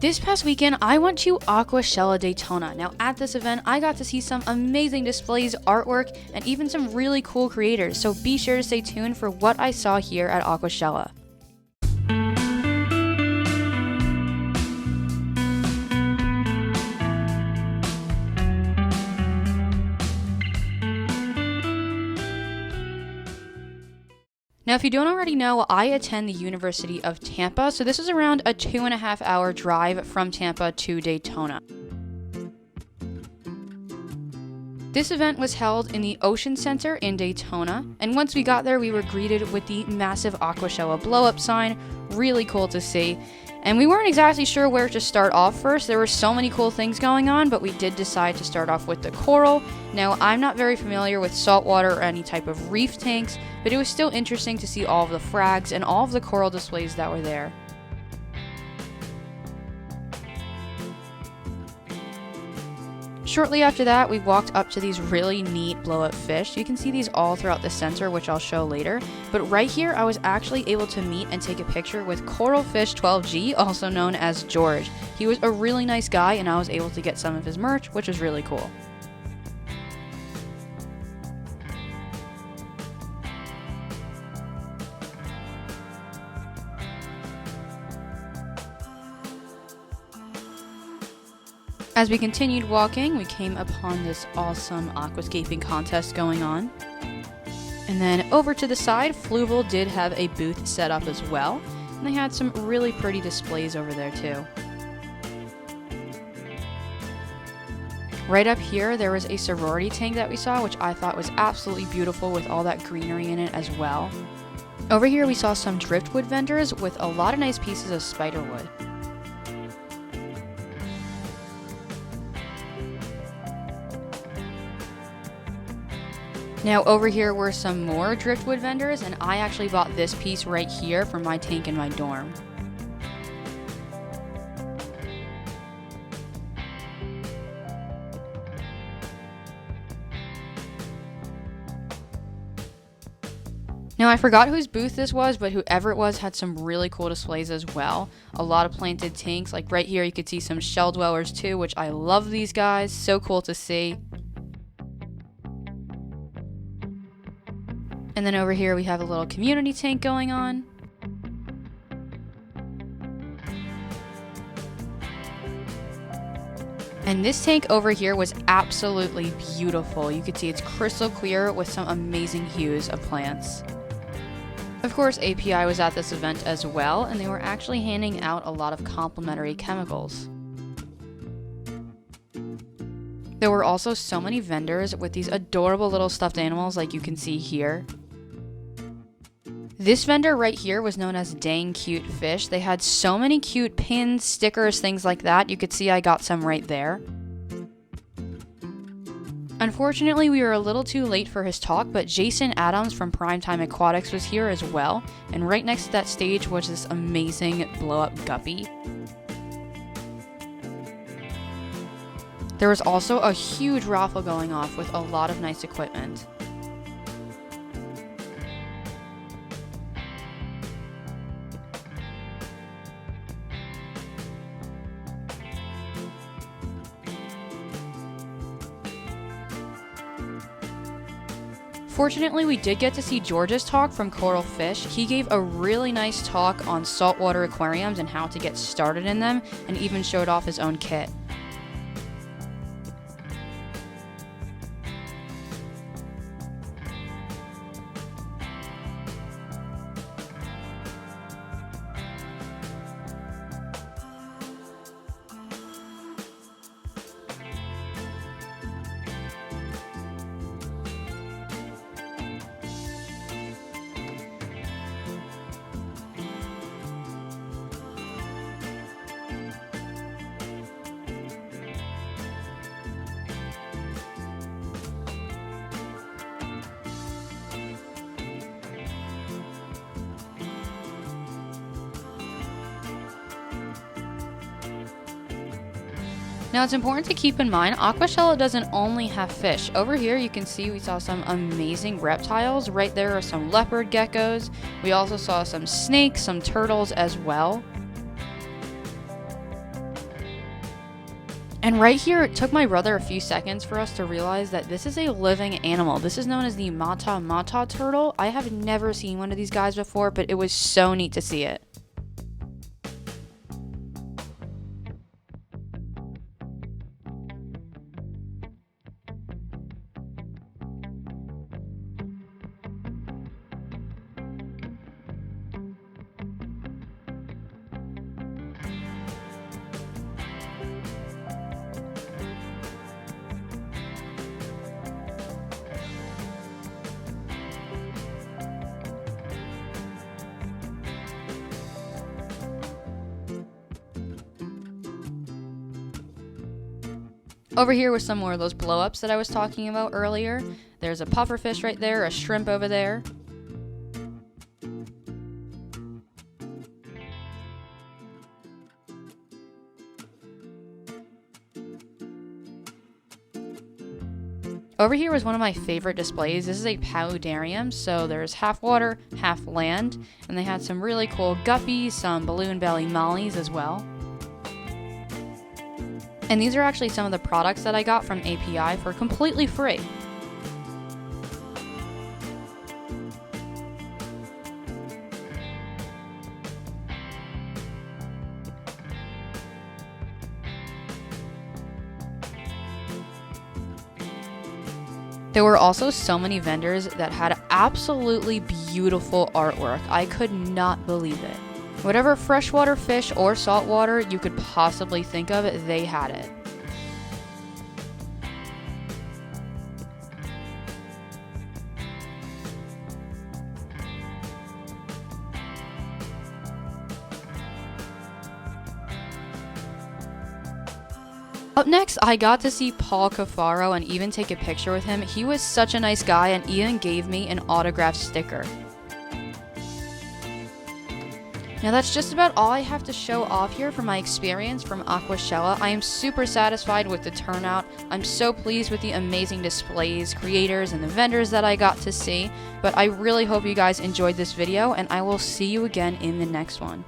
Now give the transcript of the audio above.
This past weekend, I went to Aquashella Daytona. Now, at this event, I got to see some amazing displays, artwork, and even some really cool creators, so be sure to stay tuned for what I saw here at Aquashella. Now, if you don't already know, I attend the University of Tampa, so this is around a 2.5-hour drive from Tampa to Daytona. This event was held in the Ocean Center in Daytona, and once we got there, we were greeted with the massive Aquashella blow-up sign. Really cool to see. And we weren't exactly sure where to start off first. There were so many cool things going on, but we did decide to start off with the coral. Now, I'm not very familiar with saltwater or any type of reef tanks, but it was still interesting to see all of the frags and all of the coral displays that were there. Shortly after that, we walked up to these really neat blow-up fish. You can see these all throughout the center, which I'll show later. But right here, I was actually able to meet and take a picture with Coralfish 12G, also known as George. He was a really nice guy, and I was able to get some of his merch, which was really cool. As we continued walking, we came upon this awesome aquascaping contest going on. And then over to the side, Fluval did have a booth set up as well, and they had some really pretty displays over there too. Right up here, there was a sorority tank that we saw, which I thought was absolutely beautiful with all that greenery in it as well. Over here, we saw some driftwood vendors with a lot of nice pieces of spiderwood. Now over here were some more driftwood vendors, and I actually bought this piece right here for my tank in my dorm. Now I forgot whose booth this was, but whoever it was had some really cool displays as well. A lot of planted tanks, like right here you could see some shell dwellers too, which I love these guys, so cool to see. And then over here we have a little community tank going on. And this tank over here was absolutely beautiful. You could see it's crystal clear with some amazing hues of plants. Of course, API was at this event as well, and they were actually handing out a lot of complimentary chemicals. There were also so many vendors with these adorable little stuffed animals like you can see here. This vendor right here was known as Dang Cute Fish. They had so many cute pins, stickers, things like that. You could see I got some right there. Unfortunately, we were a little too late for his talk, but Jason Adams from Primetime Aquatics was here as well. And right next to that stage was this amazing blow-up guppy. There was also a huge raffle going off with a lot of nice equipment. Fortunately, we did get to see George's talk from Coralfish. He gave a really nice talk on saltwater aquariums and how to get started in them, and even showed off his own kit. Now it's important to keep in mind, Aquashella doesn't only have fish. Over here you can see we saw some amazing reptiles. Right there are some leopard geckos. We also saw some snakes, some turtles as well. And right here, it took my brother a few seconds for us to realize that this is a living animal. This is known as the mata mata turtle. I have never seen one of these guys before, but it was so neat to see it. Over here was some more of those blow-ups that I was talking about earlier. There's a pufferfish right there, a shrimp over there. Over here was one of my favorite displays. This is a Powdarium, so there's half water, half land, and they had some really cool guppies, some balloon belly mollies as well. And these are actually some of the products that I got from API for completely free. There were also so many vendors that had absolutely beautiful artwork. I could not believe it. Whatever freshwater fish or saltwater you could possibly think of, they had it. Up next, I got to see Paul Cafaro and even take a picture with him. He was such a nice guy and even gave me an autographed sticker. Now that's just about all I have to show off here for my experience from Aquashella. I am super satisfied with the turnout. I'm so pleased with the amazing displays, creators, and the vendors that I got to see. But I really hope you guys enjoyed this video, and I will see you again in the next one.